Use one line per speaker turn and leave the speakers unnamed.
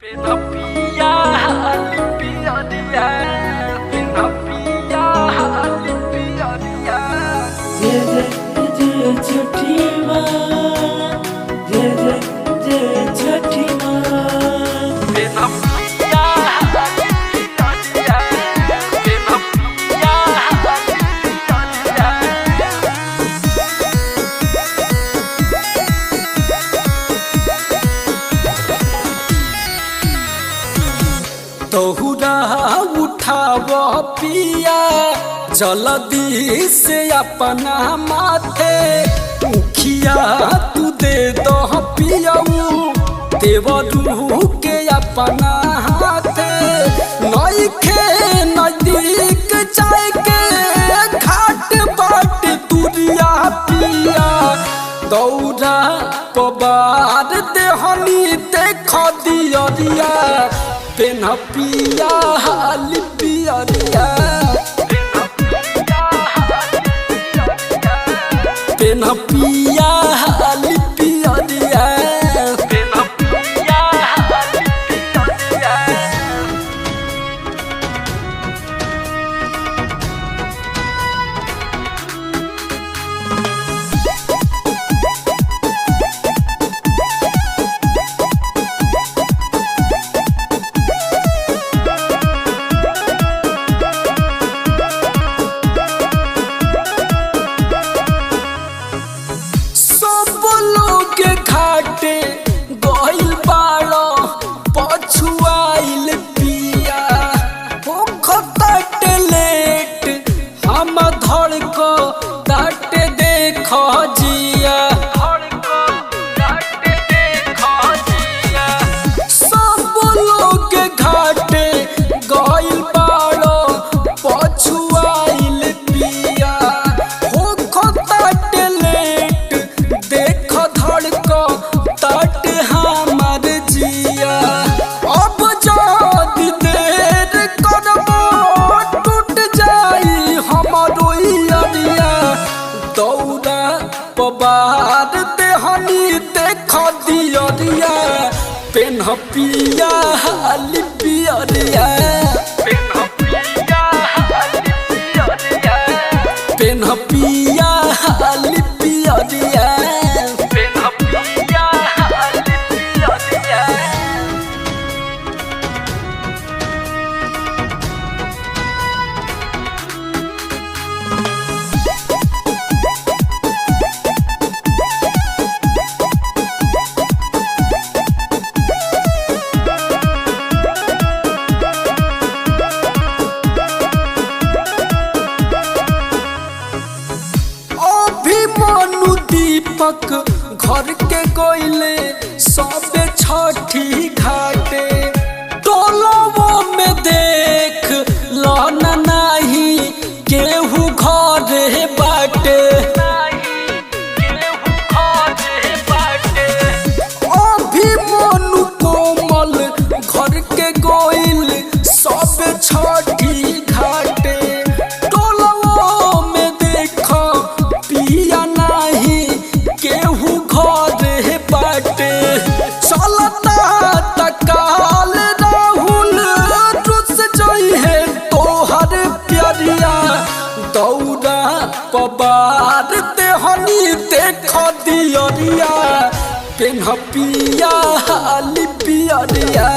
Pinapia limpia dia, pinapia limpia dia.
जय छठी माँ, जय छठी माँ।
Pinapia limpia dia, pinapia limpia
तोहुरा उठाव पिया जल्दी से अपना माथे मुखिया तू दे दो पियाऊ देवरू के अपना हाथे नइखे नजदीक जाए के घाट बाट तुरिया पिया दौड़ा पबार देहनी देख दियरिया पेन पिया लिपियरिया पेन पिया लिपियरिया घाटे गइल बाड़ो पछुआइल पिया हो खताटे लेट हम धड़क ताटे देख जिया सब लोग घाटे गइल बाड़ो पछुआइल पिया हो खताटे लेट देख धड़क ताट हमार जिया अब जदी देर करबो टूट जाई हमारो अरिया दौड़ा पबार देहनी देख दियरिया पेन पिया लिपियरिया पेन पिया लिपियरिया अभिमन्यु दीपक घर के गोइले सबे छठी घाटे टोलवो में देख लाना नहीं केहू घरे बाटे अभिमन्यु कोमल घर के गोइल सबे छठी घाटे टोलवो में देख पिया नहीं केहू घरे बाटे चलता तकाल राहुल रुस जइहे तोहर प्यारिया दौड़ा पबार देहनी देख दियरिया पेन पिया लिपियरिया।